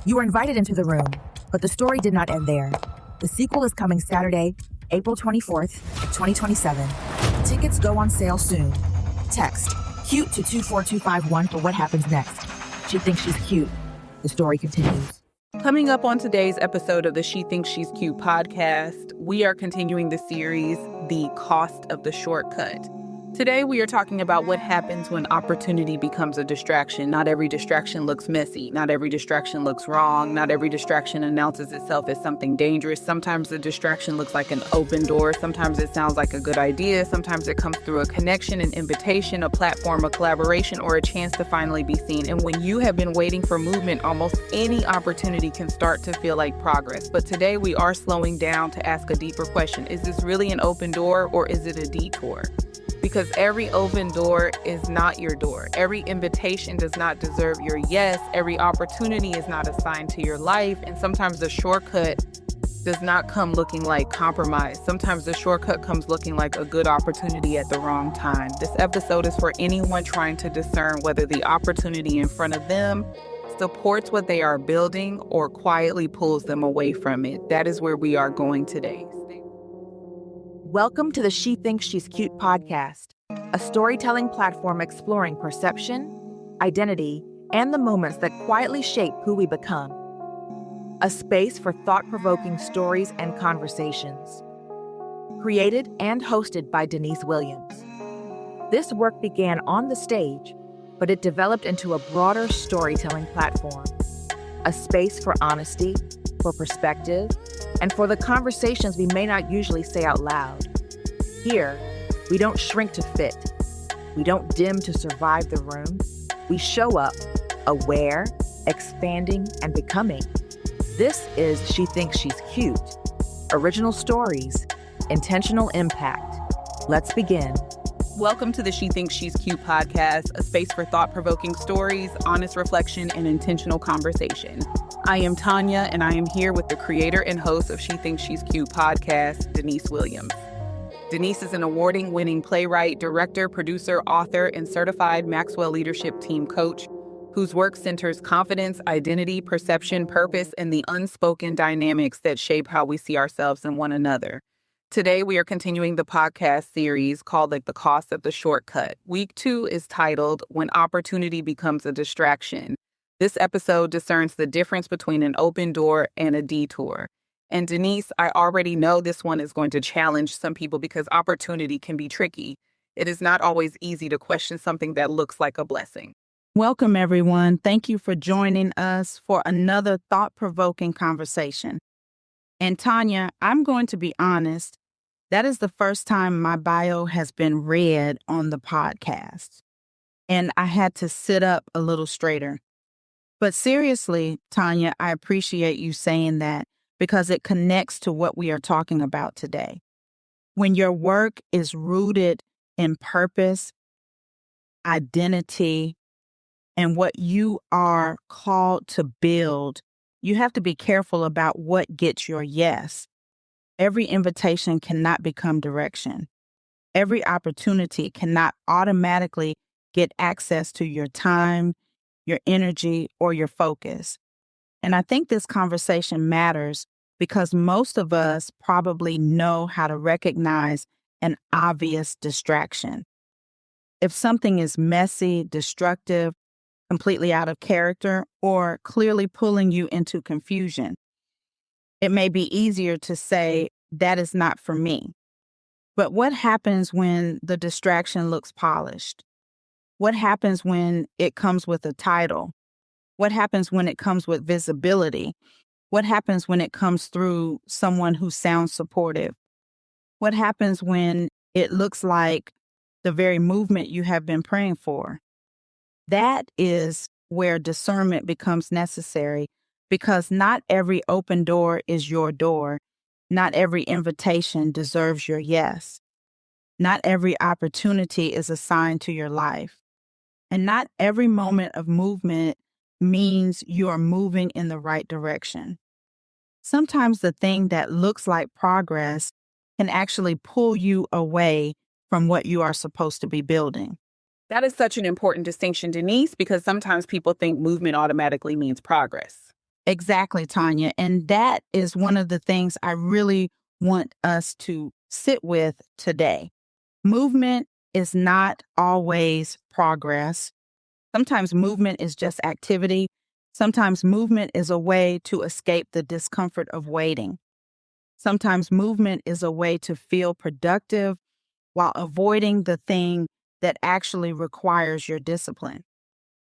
You were invited into the room, but the story did not end there. The sequel is coming Saturday, April 24th, 2027. Tickets go on sale soon. Text CUTE to 24251 for what happens next. She thinks she's cute. The story continues. Coming up on today's episode of the She Thinks She's Cute podcast, we are continuing the series, The Cost of the Shortcut. Today, we are talking about what happens when opportunity becomes a distraction. Not every distraction looks messy. Not every distraction looks wrong. Not every distraction announces itself as something dangerous. Sometimes the distraction looks like an open door. Sometimes it sounds like a good idea. Sometimes it comes through a connection, an invitation, a platform, a collaboration, or a chance to finally be seen. And when you have been waiting for movement, almost any opportunity can start to feel like progress. But today, we are slowing down to ask a deeper question. Is this really an open door, or is it a detour? Because every open door is not your door. Every invitation does not deserve your yes. Every opportunity is not assigned to your life. And sometimes the shortcut does not come looking like compromise. Sometimes the shortcut comes looking like a good opportunity at the wrong time. This episode is for anyone trying to discern whether the opportunity in front of them supports what they are building or quietly pulls them away from it. That is where we are going today. Welcome to the She Thinks She's Cute podcast, a storytelling platform exploring perception, identity, and the moments that quietly shape who we become. A space for thought-provoking stories and conversations. Created and hosted by Denise Williams. This work began on the stage, but it developed into a broader storytelling platform. A space for honesty, for perspective, and for the conversations we may not usually say out loud. Here, we don't shrink to fit. We don't dim to survive the room. We show up, aware, expanding, and becoming. This is She Thinks She's Cute. Original stories, intentional impact. Let's begin. Welcome to the She Thinks She's Cute podcast, a space for thought-provoking stories, honest reflection, and intentional conversation. I am Tonya, and I am here with the creator and host of She Thinks She's Cute podcast, Denise Williams. Denise is an award-winning playwright, director, producer, author, and certified Maxwell Leadership Team coach whose work centers confidence, identity, perception, purpose, and the unspoken dynamics that shape how we see ourselves and one another. Today, we are continuing the podcast series called The Cost of the Shortcut. Week 2 is titled When Opportunity Becomes a Distraction. This episode discerns the difference between an open door and a detour. And Denise, I already know this one is going to challenge some people because opportunity can be tricky. It is not always easy to question something that looks like a blessing. Welcome, everyone. Thank you for joining us for another thought-provoking conversation. And Tonya, I'm going to be honest, that is the first time my bio has been read on the podcast. And I had to sit up a little straighter. But seriously, Tonya, I appreciate you saying that because it connects to what we are talking about today. When your work is rooted in purpose, identity, and what you are called to build, you have to be careful about what gets your yes. Every invitation cannot become direction. Every opportunity cannot automatically get access to your time, your energy, or your focus. And I think this conversation matters because most of us probably know how to recognize an obvious distraction. If something is messy, destructive, completely out of character, or clearly pulling you into confusion, it may be easier to say, that is not for me. But what happens when the distraction looks polished? What happens when it comes with a title? What happens when it comes with visibility? What happens when it comes through someone who sounds supportive? What happens when it looks like the very movement you have been praying for? That is where discernment becomes necessary because not every open door is your door. Not every invitation deserves your yes. Not every opportunity is assigned to your life. And not every moment of movement means you are moving in the right direction. Sometimes the thing that looks like progress can actually pull you away from what you are supposed to be building. That is such an important distinction, Denise, because sometimes people think movement automatically means progress. Exactly, Tonya. And that is one of the things I really want us to sit with today. Movement is not always progress. Sometimes movement is just activity. Sometimes movement is a way to escape the discomfort of waiting. Sometimes movement is a way to feel productive while avoiding the thing that actually requires your discipline.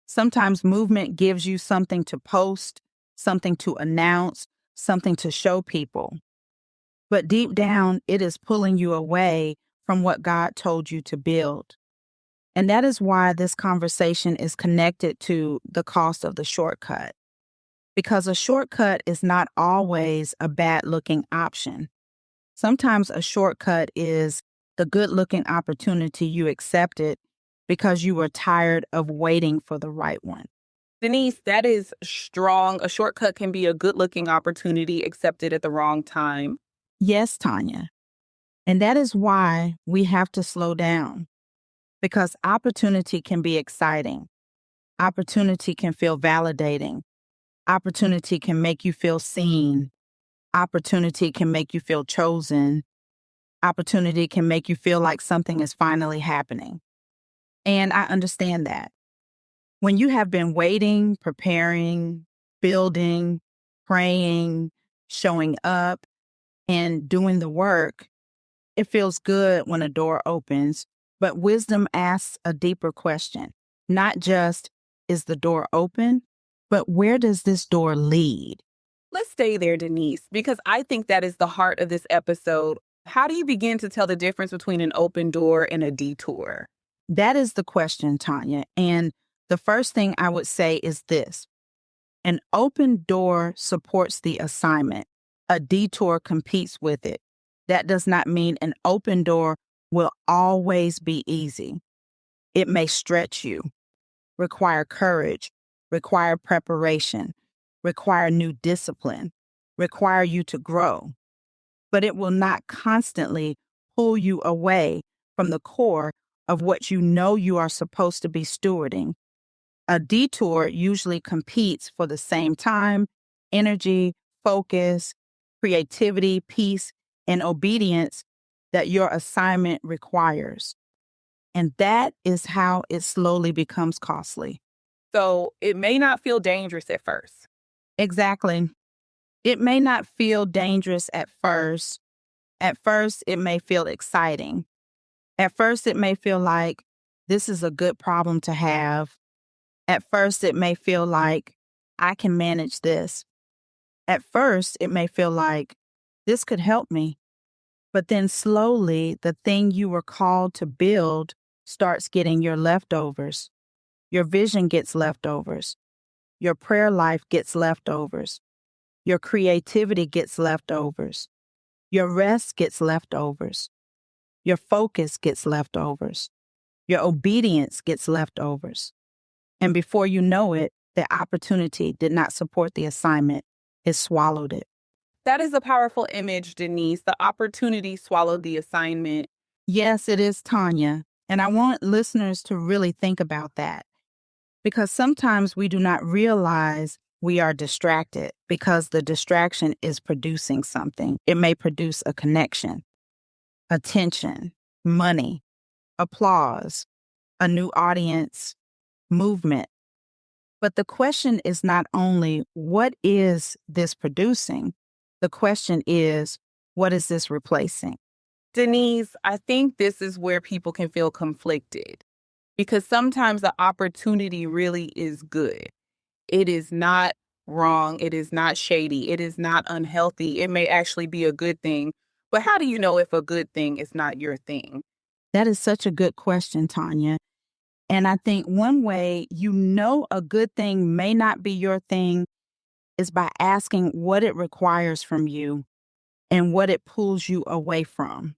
Sometimes movement gives you something to post, something to announce, something to show people. But deep down, it is pulling you away from what God told you to build. And that is why this conversation is connected to the cost of the shortcut. Because a shortcut is not always a bad looking option. Sometimes a shortcut is the good looking opportunity you accepted because you were tired of waiting for the right one. Denise, that is strong. A shortcut can be a good looking opportunity accepted at the wrong time. Yes, Tonya. And that is why we have to slow down, because opportunity can be exciting. Opportunity can feel validating. Opportunity can make you feel seen. Opportunity can make you feel chosen. Opportunity can make you feel like something is finally happening. And I understand that. When you have been waiting, preparing, building, praying, showing up, and doing the work, it feels good when a door opens, but wisdom asks a deeper question. Not just, is the door open, but where does this door lead? Let's stay there, Denise, because I think that is the heart of this episode. How do you begin to tell the difference between an open door and a detour? That is the question, Tonya. And the first thing I would say is this: an open door supports the assignment, a detour competes with it. That does not mean an open door will always be easy. It may stretch you, require courage, require preparation, require new discipline, require you to grow. But it will not constantly pull you away from the core of what you know you are supposed to be stewarding. A detour usually competes for the same time, energy, focus, creativity, peace, and obedience that your assignment requires. And that is how it slowly becomes costly. So it may not feel dangerous at first. Exactly. It may not feel dangerous at first. At first, it may feel exciting. At first, it may feel like this is a good problem to have. At first, it may feel like I can manage this. At first, it may feel like this could help me. But then slowly, the thing you were called to build starts getting your leftovers. Your vision gets leftovers. Your prayer life gets leftovers. Your creativity gets leftovers. Your rest gets leftovers. Your focus gets leftovers. Your obedience gets leftovers. And before you know it, the opportunity did not support the assignment. It swallowed it. That is a powerful image, Denise. The opportunity swallowed the assignment. Yes, it is, Tonya. And I want listeners to really think about that, because sometimes we do not realize we are distracted because the distraction is producing something. It may produce a connection, attention, money, applause, a new audience, movement. But the question is not only, what is this producing? The question is, what is this replacing? Denise, I think this is where people can feel conflicted, because sometimes the opportunity really is good. It is not wrong. It is not shady. It is not unhealthy. It may actually be a good thing. But how do you know if a good thing is not your thing? That is such a good question, Tonya. And I think one way you know a good thing may not be your thing is by asking what it requires from you and what it pulls you away from.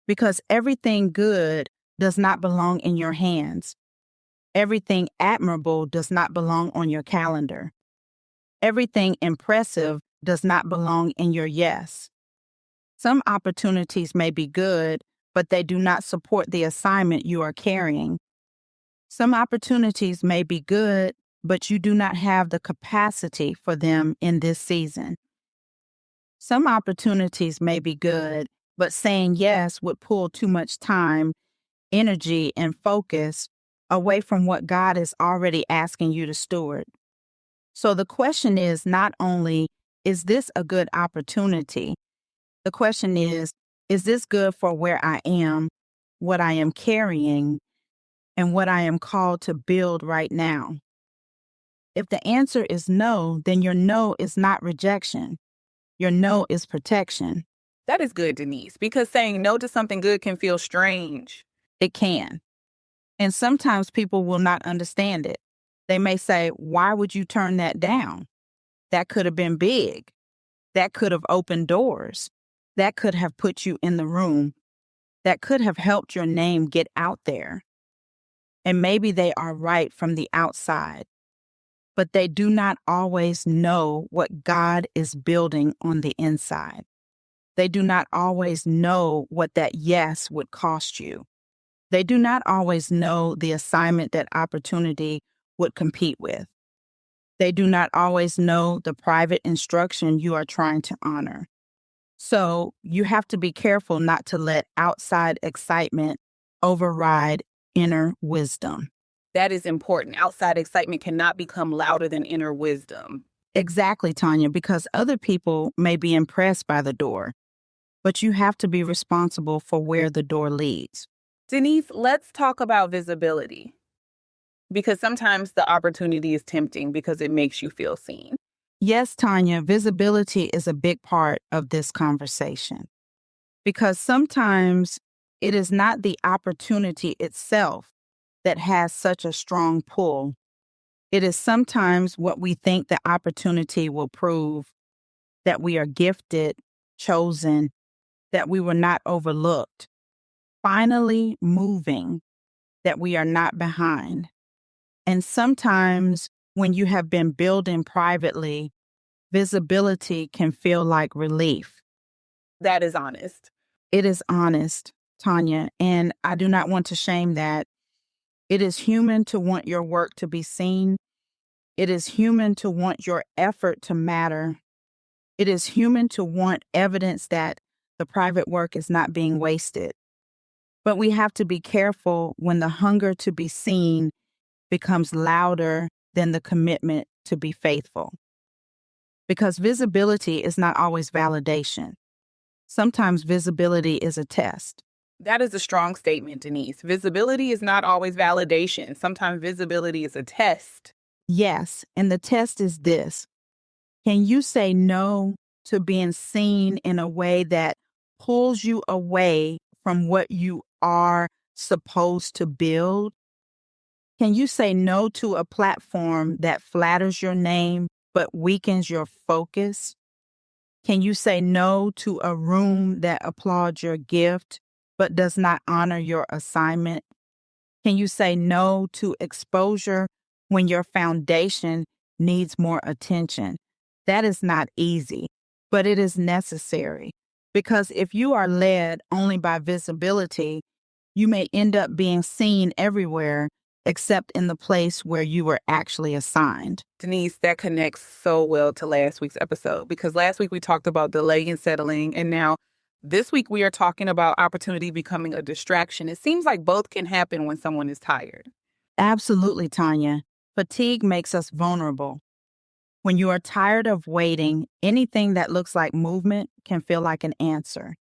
Because everything good does not belong in your hands. Everything admirable does not belong on your calendar. Everything impressive does not belong in your yes. Some opportunities may be good, but they do not support the assignment you are carrying. Some opportunities may be good, but you do not have the capacity for them in this season. Some opportunities may be good, but saying yes would pull too much time, energy, and focus away from what God is already asking you to steward. So the question is not only, is this a good opportunity? The question is this good for where I am, what I am carrying, and what I am called to build right now? If the answer is no, then your no is not rejection. Your no is protection. That is good, Denise, because saying no to something good can feel strange. It can. And sometimes people will not understand it. They may say, why would you turn that down? That could have been big. That could have opened doors. That could have put you in the room. That could have helped your name get out there. And maybe they are right from the outside, but they do not always know what God is building on the inside. They do not always know what that yes would cost you. They do not always know the assignment that opportunity would compete with. They do not always know the private instruction you are trying to honor. So you have to be careful not to let outside excitement override inner wisdom. That is important. Outside excitement cannot become louder than inner wisdom. Exactly, Tonya, because other people may be impressed by the door, but you have to be responsible for where the door leads. Denise, let's talk about visibility, because sometimes the opportunity is tempting because it makes you feel seen. Yes, Tonya, visibility is a big part of this conversation, because sometimes it is not the opportunity itself that has such a strong pull. It is sometimes what we think the opportunity will prove, that we are gifted, chosen, that we were not overlooked, finally moving, that we are not behind. And sometimes when you have been building privately, visibility can feel like relief. That is honest. It is honest, Tonya, and I do not want to shame that. It is human to want your work to be seen. It is human to want your effort to matter. It is human to want evidence that the private work is not being wasted. But we have to be careful when the hunger to be seen becomes louder than the commitment to be faithful. Because visibility is not always validation. Sometimes visibility is a test. That is a strong statement, Denise. Visibility is not always validation. Sometimes visibility is a test. Yes, and the test is this. Can you say no to being seen in a way that pulls you away from what you are supposed to build? Can you say no to a platform that flatters your name but weakens your focus? Can you say no to a room that applauds your gift but does not honor your assignment? Can you say no to exposure when your foundation needs more attention? That is not easy, but it is necessary. Because if you are led only by visibility, you may end up being seen everywhere except in the place where you were actually assigned. Denise, that connects so well to last week's episode, because last week we talked about delay and settling, and now this week we are talking about opportunity becoming a distraction. It seems like both can happen when someone is tired. Absolutely, Tonya. Fatigue makes us vulnerable. When you are tired of waiting, anything that looks like movement can feel like an answer.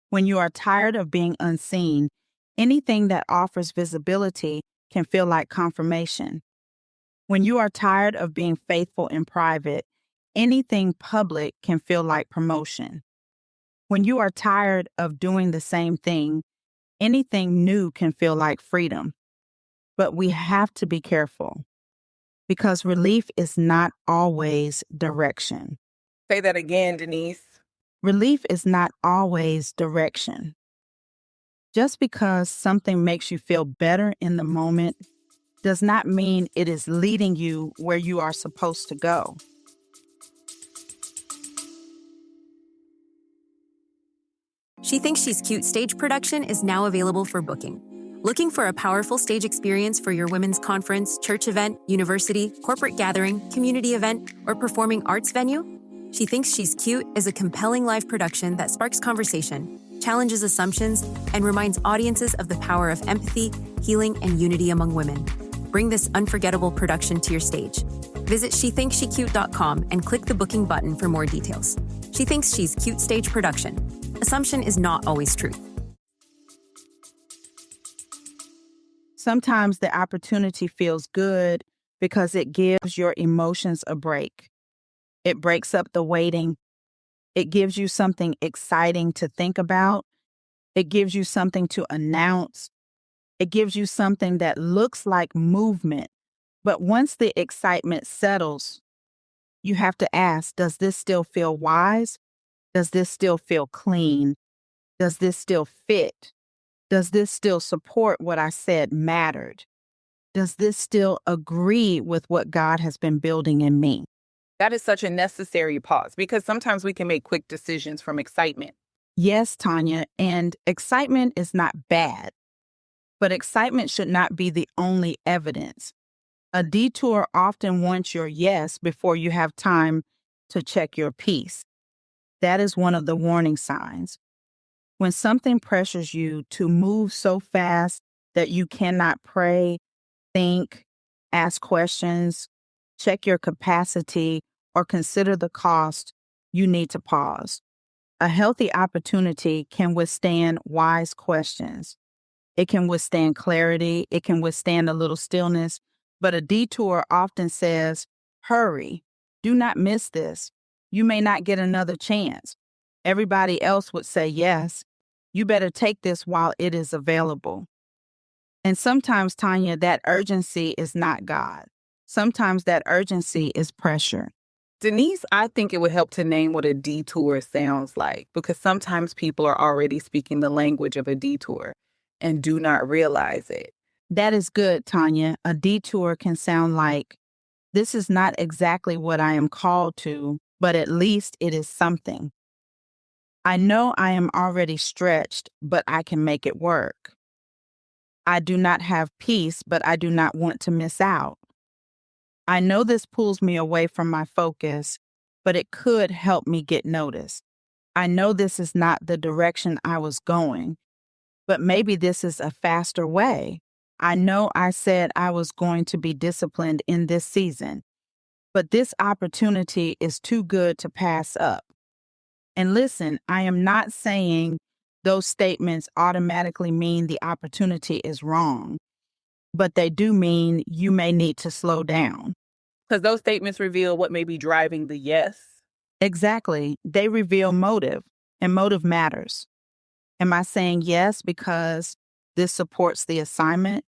When you are tired of being unseen, anything that offers visibility can feel like confirmation. When you are tired of being faithful in private, anything public can feel like promotion. When you are tired of doing the same thing, anything new can feel like freedom. But we have to be careful, because relief is not always direction. Say that again, Denise. Relief is not always direction. Just because something makes you feel better in the moment does not mean it is leading you where you are supposed to go. She Thinks She's Cute stage production is now available for booking. Looking for a powerful stage experience for your women's conference, church event, university, corporate gathering, community event, or performing arts venue? She Thinks She's Cute is a compelling live production that sparks conversation, challenges assumptions, and reminds audiences of the power of empathy, healing, and unity among women. Bring this unforgettable production to your stage. Visit shethinkssheCute.com and click the booking button for more details. She Thinks She's Cute stage production. Assumption is not always truth. Sometimes the opportunity feels good because it gives your emotions a break. It breaks up the waiting. It gives you something exciting to think about. It gives you something to announce. It gives you something that looks like movement. But once the excitement settles, you have to ask, does this still feel wise? Does this still feel clean? Does this still fit? Does this still support what I said mattered? Does this still agree with what God has been building in me? That is such a necessary pause because sometimes we can make quick decisions from excitement. Yes, Tonya, and excitement is not bad, but excitement should not be the only evidence. A detour often wants your yes before you have time to check your peace. That is one of the warning signs. When something pressures you to move so fast that you cannot pray, think, ask questions, check your capacity, or consider the cost, you need to pause. A healthy opportunity can withstand wise questions. It can withstand clarity. It can withstand a little stillness. But a detour often says, hurry, do not miss this. You may not get another chance. Everybody else would say yes. You better take this while it is available. And sometimes, Tonya, that urgency is not God. Sometimes that urgency is pressure. Denise, I think it would help to name what a detour sounds like because sometimes people are already speaking the language of a detour and do not realize it. That is good, Tonya. A detour can sound like, this is not exactly what I am called to, but at least it is something. I know I am already stretched, but I can make it work. I do not have peace, but I do not want to miss out. I know this pulls me away from my focus, but it could help me get noticed. I know this is not the direction I was going, but maybe this is a faster way. I know I said I was going to be disciplined in this season, but this opportunity is too good to pass up. And listen, I am not saying those statements automatically mean the opportunity is wrong, but they do mean you may need to slow down. Because those statements reveal what may be driving the yes. Exactly. They reveal motive, and motive matters. Am I saying yes because this supports the assignment?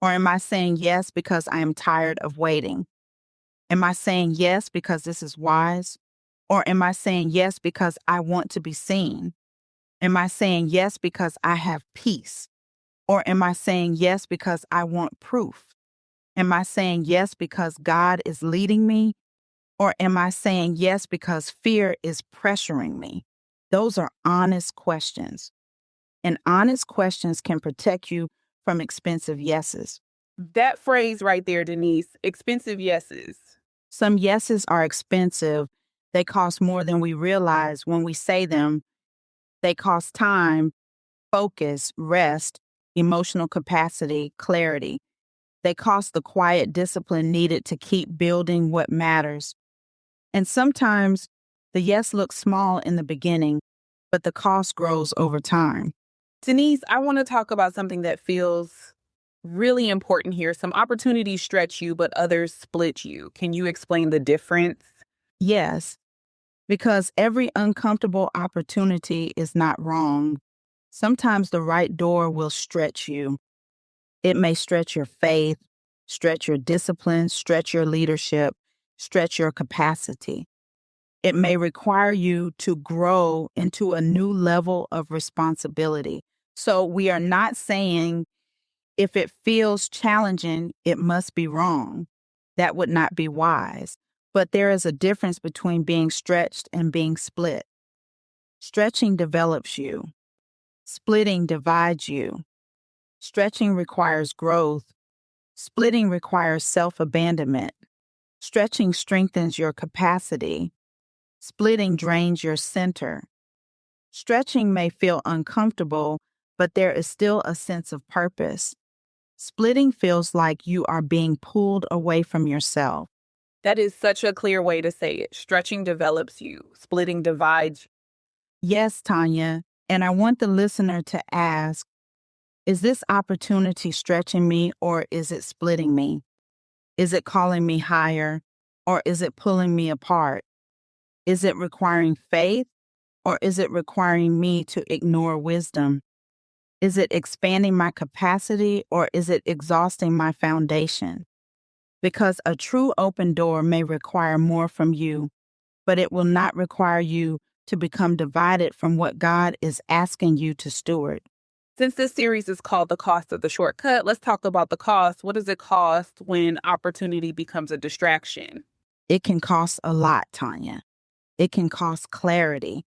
Or am I saying yes because I am tired of waiting? Am I saying yes because this is wise? Or am I saying yes because I want to be seen? Am I saying yes because I have peace? Or am I saying yes because I want proof? Am I saying yes because God is leading me? Or am I saying yes because fear is pressuring me? Those are honest questions. And honest questions can protect you from expensive yeses. That phrase right there, Denise, expensive yeses. Some yeses are expensive. They cost more than we realize when we say them. They cost time, focus, rest, emotional capacity, clarity. They cost the quiet discipline needed to keep building what matters. And sometimes the yes looks small in the beginning, but the cost grows over time. Denise, I want to talk about something that feels really important here. Some opportunities stretch you, but others split you. Can you explain the difference? Yes, because every uncomfortable opportunity is not wrong. Sometimes the right door will stretch you. It may stretch your faith, stretch your discipline, stretch your leadership, stretch your capacity. It may require you to grow into a new level of responsibility. So we are not saying if it feels challenging, it must be wrong. That would not be wise. But there is a difference between being stretched and being split. Stretching develops you. Splitting divides you. Stretching requires growth. Splitting requires self-abandonment. Stretching strengthens your capacity. Splitting drains your center. Stretching may feel uncomfortable, but there is still a sense of purpose. Splitting feels like you are being pulled away from yourself. That is such a clear way to say it. Stretching develops you, splitting divides. Yes, Tonya, and I want the listener to ask, is this opportunity stretching me or is it splitting me? Is it calling me higher or is it pulling me apart? Is it requiring faith or is it requiring me to ignore wisdom? Is it expanding my capacity or is it exhausting my foundation? Because a true open door may require more from you, but it will not require you to become divided from what God is asking you to steward. Since this series is called The Cost of the Shortcut, let's talk about the cost. What does it cost when opportunity becomes a distraction? It can cost a lot, Tonya. It can cost clarity,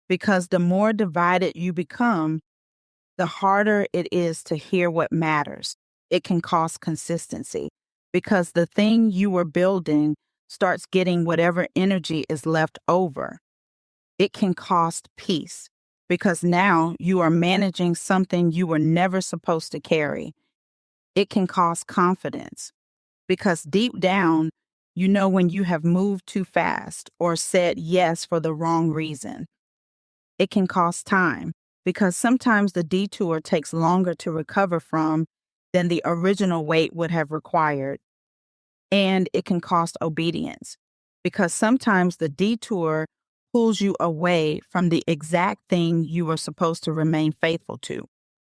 because the more divided you become, the harder it is to hear what matters. It can cost consistency, because the thing you were building starts getting whatever energy is left over. It can cost peace, because now you are managing something you were never supposed to carry. It can cost confidence, because deep down, you know when you have moved too fast or said yes for the wrong reason. It can cost time, because sometimes the detour takes longer to recover from than the original wait would have required. And it can cost obedience, because sometimes the detour pulls you away from the exact thing you were supposed to remain faithful to.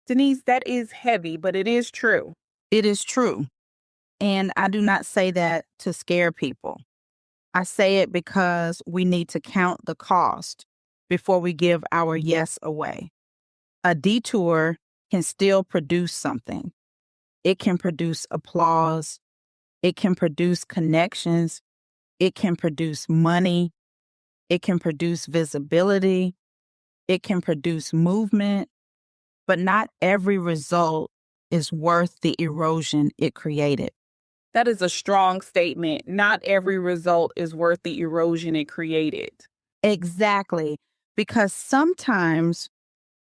Denise, that is heavy, but it is true. It is true. And I do not say that to scare people. I say it because we need to count the cost before we give our yes away. A detour can still produce something. It can produce applause. It can produce connections. It can produce money. It can produce visibility. It can produce movement. But not every result is worth the erosion it created. That is a strong statement. Not every result is worth the erosion it created. Exactly. Because sometimes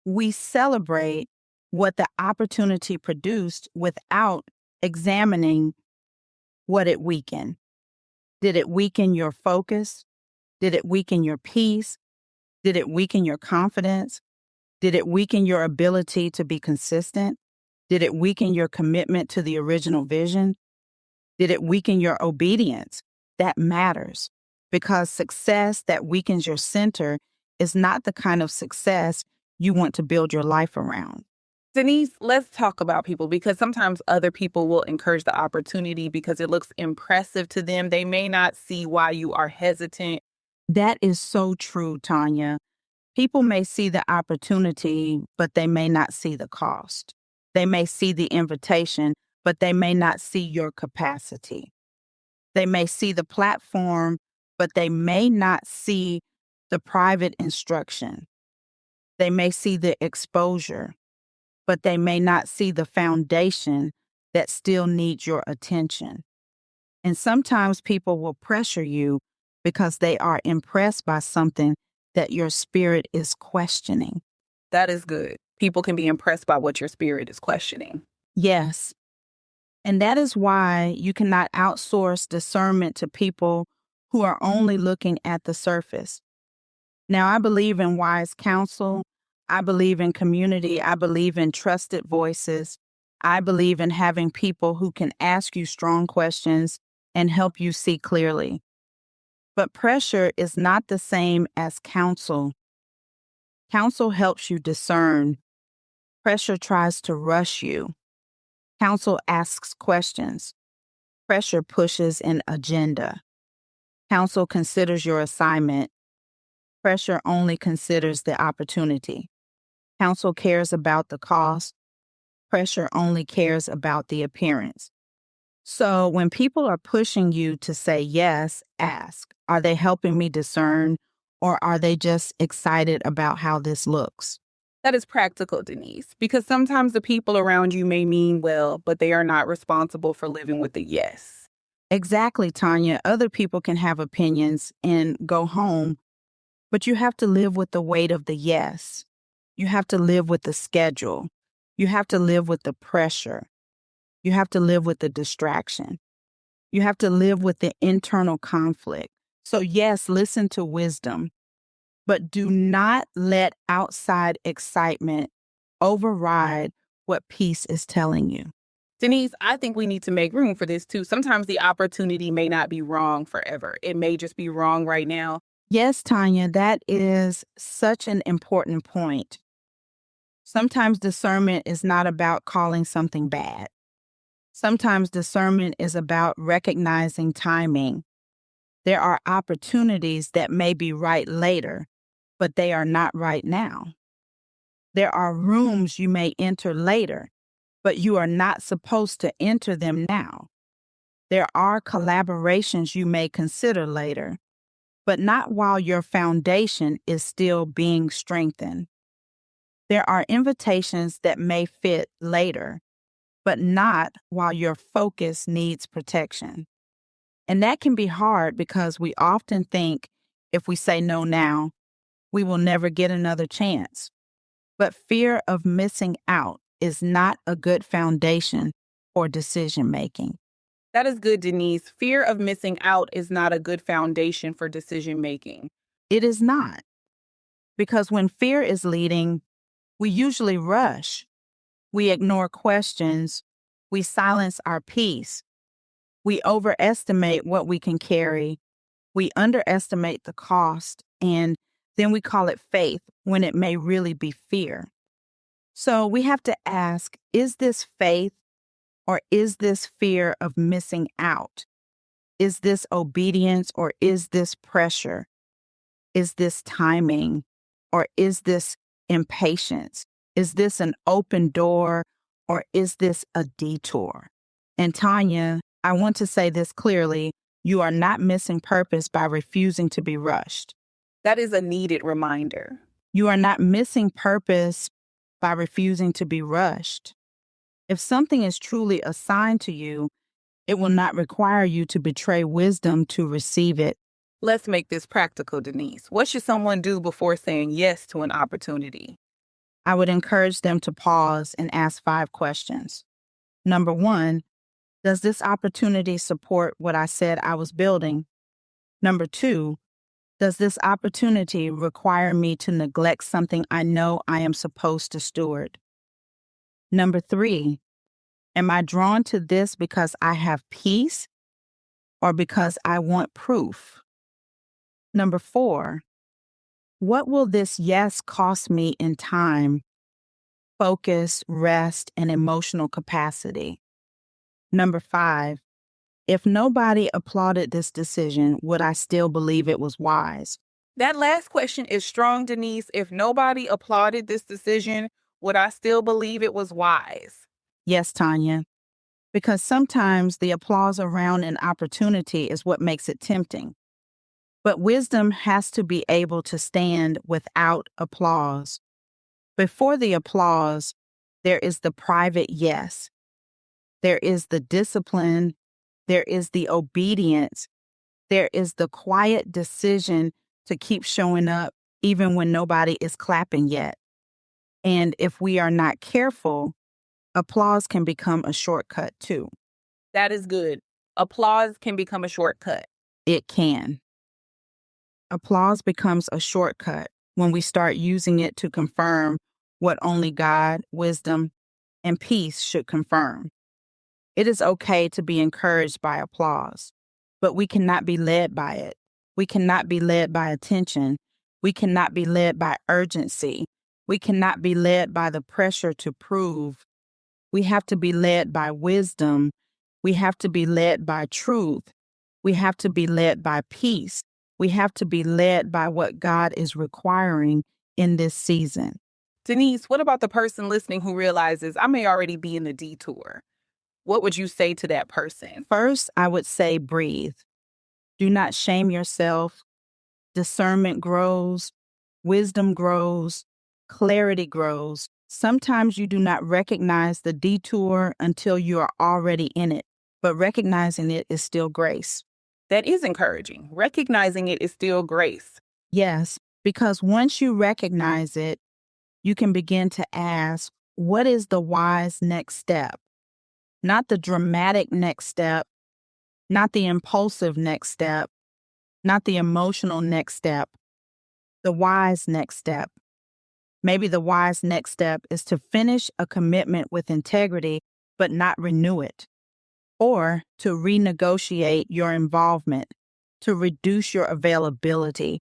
we celebrate what the opportunity produced without examining what it weakened. Did it weaken your focus? Did it weaken your peace? Did it weaken your confidence? Did it weaken your ability to be consistent? Did it weaken your commitment to the original vision? Did it weaken your obedience? That matters, because success that weakens your center is not the kind of success you want to build your life around. Denise, let's talk about people, because sometimes other people will encourage the opportunity because it looks impressive to them. They may not see why you are hesitant. That is so true, Tonya. People may see the opportunity, but they may not see the cost. They may see the invitation, but they may not see your capacity. They may see the platform, but they may not see the private instruction. They may see the exposure, but they may not see the foundation that still needs your attention. And sometimes people will pressure you because they are impressed by something that your spirit is questioning. That is good. People can be impressed by what your spirit is questioning. Yes. And that is why you cannot outsource discernment to people who are only looking at the surface. Now, I believe in wise counsel. I believe in community. I believe in trusted voices. I believe in having people who can ask you strong questions and help you see clearly. But pressure is not the same as counsel. Counsel helps you discern. Pressure tries to rush you. Counsel asks questions. Pressure pushes an agenda. Counsel considers your assignment. Pressure only considers the opportunity. Counsel cares about the cost. Pressure only cares about the appearance. So when people are pushing you to say yes, ask, are they helping me discern, or are they just excited about how this looks? That is practical, Denise, because sometimes the people around you may mean well, but they are not responsible for living with a yes. Exactly, Tonya. Other people can have opinions and go home, but you have to live with the weight of the yes. You have to live with the schedule. You have to live with the pressure. You have to live with the distraction. You have to live with the internal conflict. So, yes, listen to wisdom, but do not let outside excitement override what peace is telling you. Denise, I think we need to make room for this too. Sometimes the opportunity may not be wrong forever. It may just be wrong right now. Yes, Tonya, that is such an important point. Sometimes discernment is not about calling something bad. Sometimes discernment is about recognizing timing. There are opportunities that may be right later, but they are not right now. There are rooms you may enter later, but you are not supposed to enter them now. There are collaborations you may consider later, but not while your foundation is still being strengthened. There are invitations that may fit later, but not while your focus needs protection. And that can be hard because we often think if we say no now, we will never get another chance. But fear of missing out is not a good foundation for decision making. That is good, Denise. Fear of missing out is not a good foundation for decision making. It is not. Because when fear is leading, we usually rush. We ignore questions. We silence our peace. We overestimate what we can carry. We underestimate the cost. And then we call it faith when it may really be fear. So we have to ask, is this faith or is this fear of missing out? Is this obedience or is this pressure? Is this timing or is this impatience? Is this an open door or is this a detour? And Tonya, I want to say this clearly. You are not missing purpose by refusing to be rushed. That is a needed reminder. You are not missing purpose by refusing to be rushed. If something is truly assigned to you, it will not require you to betray wisdom to receive it. Let's make this practical, Denise. What should someone do before saying yes to an opportunity? I would encourage them to pause and ask 5 questions. Number 1, does this opportunity support what I said I was building? Number 2, does this opportunity require me to neglect something I know I am supposed to steward? Number 3, am I drawn to this because I have peace or because I want proof? Number 4, what will this yes cost me in time, focus, rest, and emotional capacity? Number 5, if nobody applauded this decision, would I still believe it was wise? That last question is strong, Denise. If nobody applauded this decision, would I still believe it was wise? Yes, Tonya, because sometimes the applause around an opportunity is what makes it tempting. But wisdom has to be able to stand without applause. Before the applause, there is the private yes. There is the discipline. There is the obedience. There is the quiet decision to keep showing up even when nobody is clapping yet. And if we are not careful, applause can become a shortcut too. That is good. Applause can become a shortcut. It can. Applause becomes a shortcut when we start using it to confirm what only God, wisdom, and peace should confirm. It is okay to be encouraged by applause, but we cannot be led by it. We cannot be led by attention. We cannot be led by urgency. We cannot be led by the pressure to prove. We have to be led by wisdom. We have to be led by truth. We have to be led by peace. We have to be led by what God is requiring in this season. Denise, what about the person listening who realizes I may already be in the detour? What would you say to that person? First, I would say breathe. Do not shame yourself. Discernment grows. Wisdom grows. clarity grows. Sometimes you do not recognize the detour until you are already in it, but recognizing it is still grace. That is encouraging. Recognizing it is still grace. Yes, because once you recognize it, you can begin to ask, what is the wise next step? Not the dramatic next step, not the impulsive next step, not the emotional next step, the wise next step. Maybe the wise next step is to finish a commitment with integrity, but not renew it, or to renegotiate your involvement, to reduce your availability,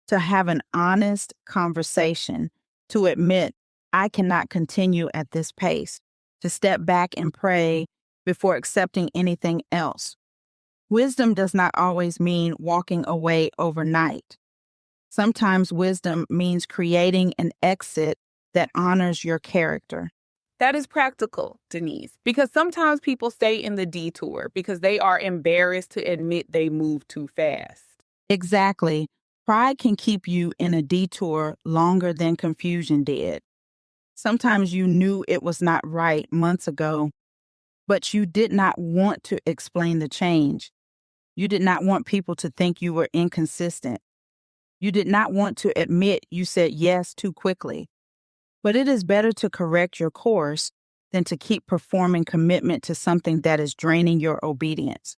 to have an honest conversation, to admit, I cannot continue at this pace, to step back and pray before accepting anything else. Wisdom does not always mean walking away overnight. Sometimes wisdom means creating an exit that honors your character. That is practical, Denise, because sometimes people stay in the detour because they are embarrassed to admit they moved too fast. Exactly. Pride can keep you in a detour longer than confusion did. Sometimes you knew it was not right months ago, but you did not want to explain the change. You did not want people to think you were inconsistent. You did not want to admit you said yes too quickly. But it is better to correct your course than to keep performing commitment to something that is draining your obedience.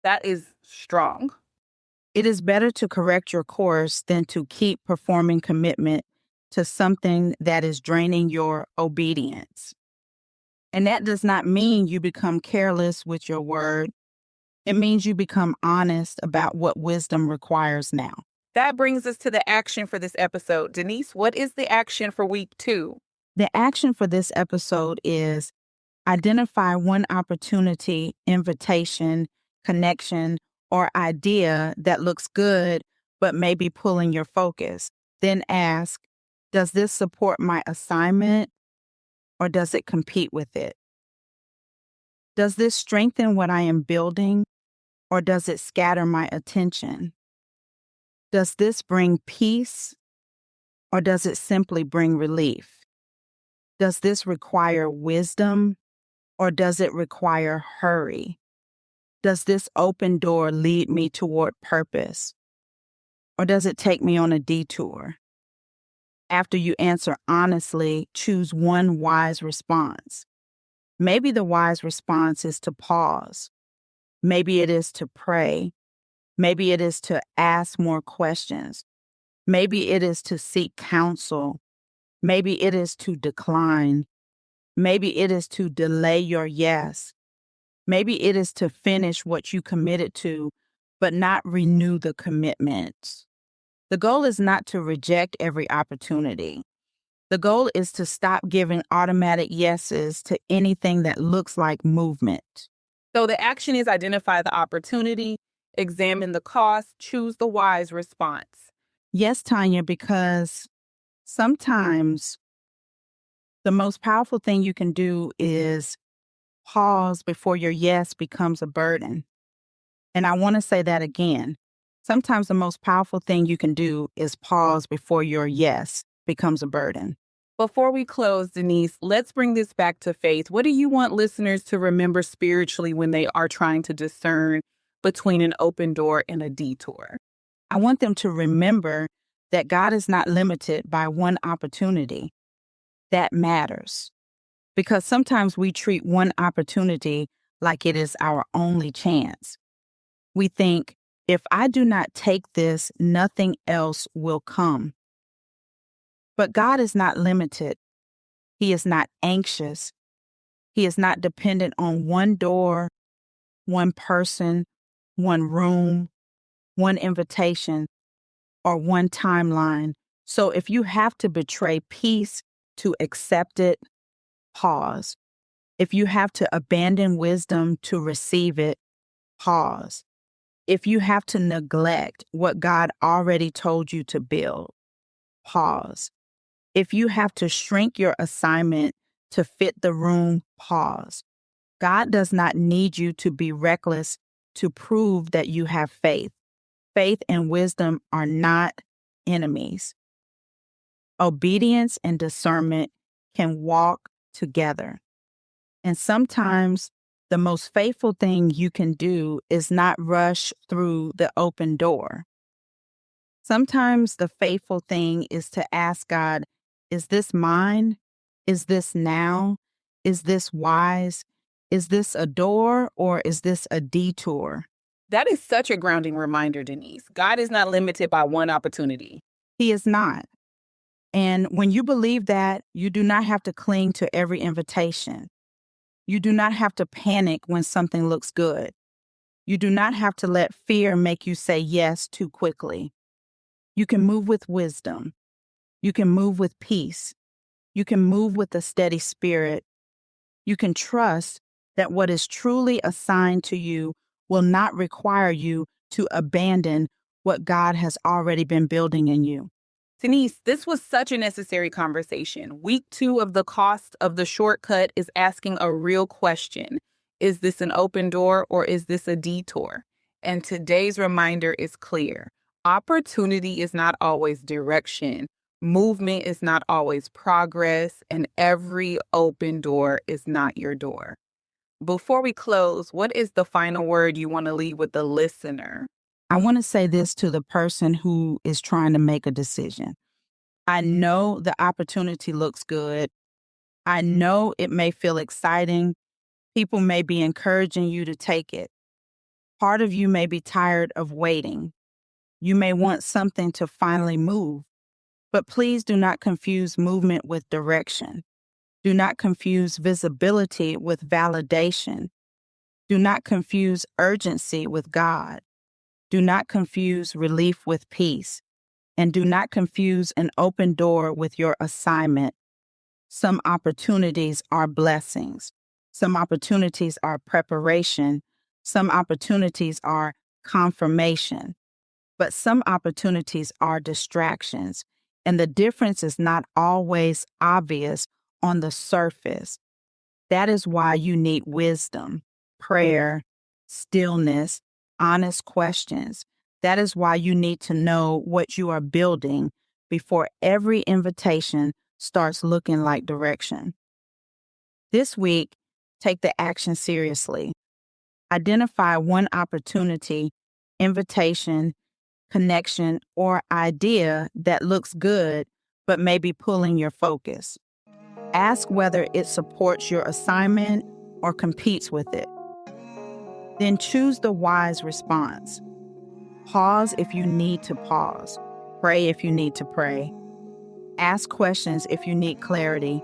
That is strong. It is better to correct your course than to keep performing commitment to something that is draining your obedience. And that does not mean you become careless with your word. It means you become honest about what wisdom requires now. That brings us to the action for this episode. Denise, what is the action for week 2? The action for this episode is identify one opportunity, invitation, connection, or idea that looks good but may be pulling your focus. Then ask, does this support my assignment or does it compete with it? Does this strengthen what I am building or does it scatter my attention? Does this bring peace or does it simply bring relief? Does this require wisdom or does it require hurry? Does this open door lead me toward purpose or does it take me on a detour? After you answer honestly, choose one wise response. Maybe the wise response is to pause. Maybe it is to pray. Maybe it is to ask more questions. Maybe it is to seek counsel. Maybe it is to decline. Maybe it is to delay your yes. Maybe it is to finish what you committed to, but not renew the commitment. The goal is not to reject every opportunity. The goal is to stop giving automatic yeses to anything that looks like movement. So the action is identify the opportunity, examine the cost, choose the wise response. Yes, Tonya, because sometimes the most powerful thing you can do is pause before your yes becomes a burden. And I want to say that again. Sometimes the most powerful thing you can do is pause before your yes becomes a burden. Before we close, Denise, let's bring this back to faith. What do you want listeners to remember spiritually when they are trying to discern between an open door and a detour? I want them to remember that God is not limited by one opportunity. That matters. Because sometimes we treat one opportunity like it is our only chance. We think, if I do not take this, nothing else will come. But God is not limited. He is not anxious. He is not dependent on one door, one person, one room, one invitation, or one timeline. So if you have to betray peace to accept it, pause. If you have to abandon wisdom to receive it, pause. If you have to neglect what God already told you to build, pause. If you have to shrink your assignment to fit the room, pause. God does not need you to be reckless to prove that you have faith. Faith and wisdom are not enemies. Obedience and discernment can walk together. And sometimes the most faithful thing you can do is not rush through the open door. Sometimes the faithful thing is to ask God, is this mine? Is this now? Is this wise? Is this a door or is this a detour? That is such a grounding reminder, Denise. God is not limited by one opportunity. He is not. And when you believe that, you do not have to cling to every invitation. You do not have to panic when something looks good. You do not have to let fear make you say yes too quickly. You can move with wisdom. You can move with peace. You can move with a steady spirit. You can trust that what is truly assigned to you will not require you to abandon what God has already been building in you. Denise, this was such a necessary conversation. Week 2 of the cost of the shortcut is asking a real question. Is this an open door or is this a detour? And today's reminder is clear. Opportunity is not always direction. Movement is not always progress. And every open door is not your door. Before we close, what is the final word you want to leave with the listener? I want to say this to the person who is trying to make a decision. I know the opportunity looks good. I know it may feel exciting. People may be encouraging you to take it. Part of you may be tired of waiting. You may want something to finally move. But please do not confuse movement with direction. Do not confuse visibility with validation. Do not confuse urgency with God. Do not confuse relief with peace, and do not confuse an open door with your assignment. Some opportunities are blessings. Some opportunities are preparation. Some opportunities are confirmation. But some opportunities are distractions, and the difference is not always obvious on the surface. That is why you need wisdom, prayer, stillness, honest questions. That is why you need to know what you are building before every invitation starts looking like direction. This week, take the action seriously. Identify one opportunity, invitation, connection, or idea that looks good but may be pulling your focus. Ask whether it supports your assignment or competes with it. Then choose the wise response. Pause if you need to pause. Pray if you need to pray. Ask questions if you need clarity.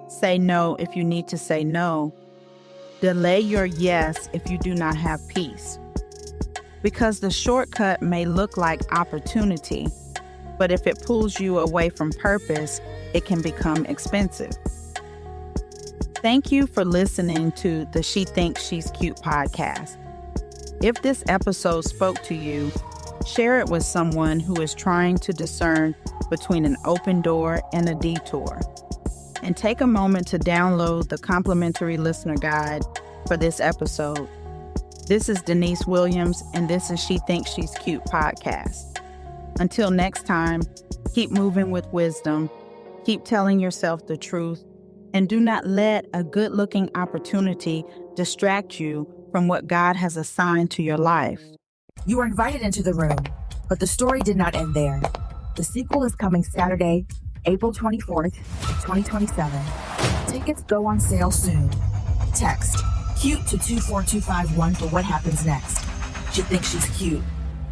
Say no if you need to say no. Delay your yes if you do not have peace. Because the shortcut may look like opportunity, but if it pulls you away from purpose, it can become expensive. Thank you for listening to the She Thinks She's Cute podcast. If this episode spoke to you, share it with someone who is trying to discern between an open door and a detour. And take a moment to download the complimentary listener guide for this episode. This is Denise Williams, and this is She Thinks She's Cute podcast. Until next time, keep moving with wisdom, keep telling yourself the truth, and do not let a good-looking opportunity distract you from what God has assigned to your life. You are invited into the room, but the story did not end there. The sequel is coming Saturday, April 24th, 2027. Tickets go on sale soon. Text CUTE to 24251 for what happens next. She thinks she's cute.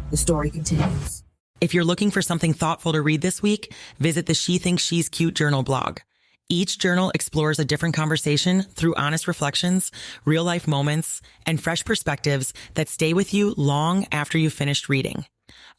The story continues. If you're looking for something thoughtful to read this week, visit the She Thinks She's Cute journal blog. Each journal explores a different conversation through honest reflections, real-life moments, and fresh perspectives that stay with you long after you've finished reading.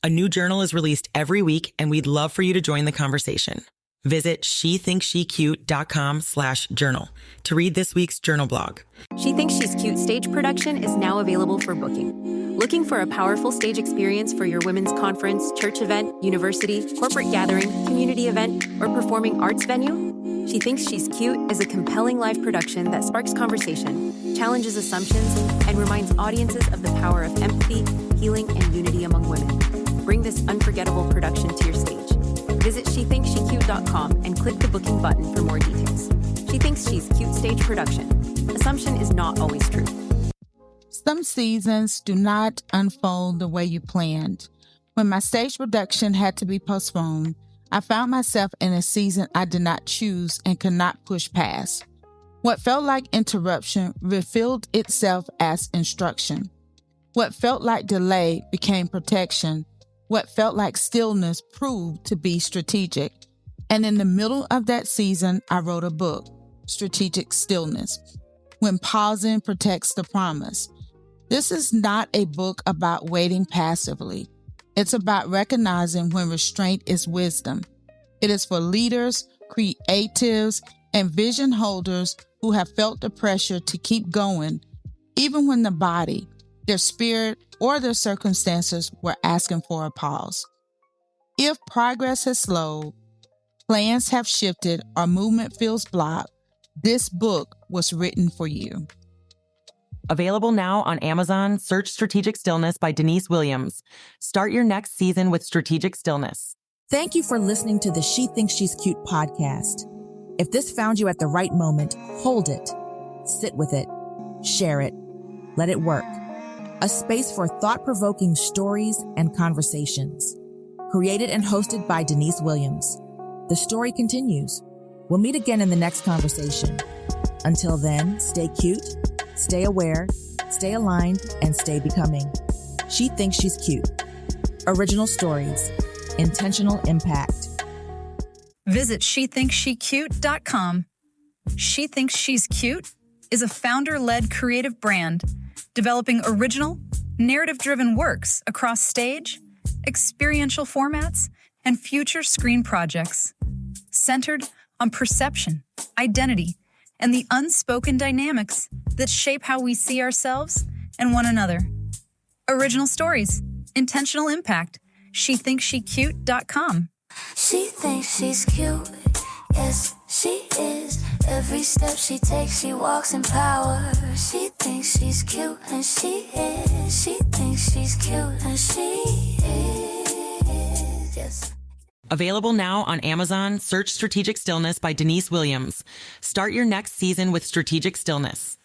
A new journal is released every week, and we'd love for you to join the conversation. Visit shethinkssecute.com/journal to read this week's journal blog. She Thinks She's Cute stage production is now available for booking. Looking for a powerful stage experience for your women's conference, church event, university, corporate gathering, community event, or performing arts venue? She Thinks She's Cute is a compelling live production that sparks conversation, challenges assumptions, and reminds audiences of the power of empathy, healing, and unity among women. Bring this unforgettable production to your stage. Visit shethinkssecute.com SheThinksShe'sCute.com and click the booking button for more details. She Thinks She's Cute stage production. Assumption is not always true. Some seasons do not unfold the way you planned. When my stage production had to be postponed, I found myself in a season I did not choose and could not push past. What felt like interruption revealed itself as instruction. What felt like delay became protection. What felt like stillness proved to be strategic. And in the middle of that season, I wrote a book, Strategic Stillness, When Pausing Protects the Promise. This is not a book about waiting passively. It's about recognizing when restraint is wisdom. It is for leaders, creatives, and vision holders who have felt the pressure to keep going, even when the body, their spirit, or their circumstances were asking for a pause. If progress has slowed, plans have shifted, or movement feels blocked, this book was written for you. Available now on Amazon. Search Strategic Stillness by Denise Williams. Start your next season with Strategic Stillness. Thank you for listening to the She Thinks She's Cute podcast. If this found you at the right moment, hold it, sit with it, share it, let it work. A space for thought-provoking stories and conversations. Created and hosted by Denise Williams. The story continues. We'll meet again in the next conversation. Until then, stay cute, stay aware, stay aligned, and stay becoming. She Thinks She's Cute. Original stories. Intentional impact. Visit SheThinksSheCute.com. She Thinks She's Cute is a founder-led creative brand developing original, narrative-driven works across stage, experiential formats, and future screen projects, centered on perception, identity, and the unspoken dynamics that shape how we see ourselves and one another. Original stories, intentional impact. SheThinksSheCute.com. She thinks she's cute, yes, she is. Every step she takes, she walks in power. She thinks she's cute, and she is. She thinks she's cute, and she is, yes. Available now on Amazon. Search Strategic Stillness by Denise Williams. Start your next season with Strategic Stillness.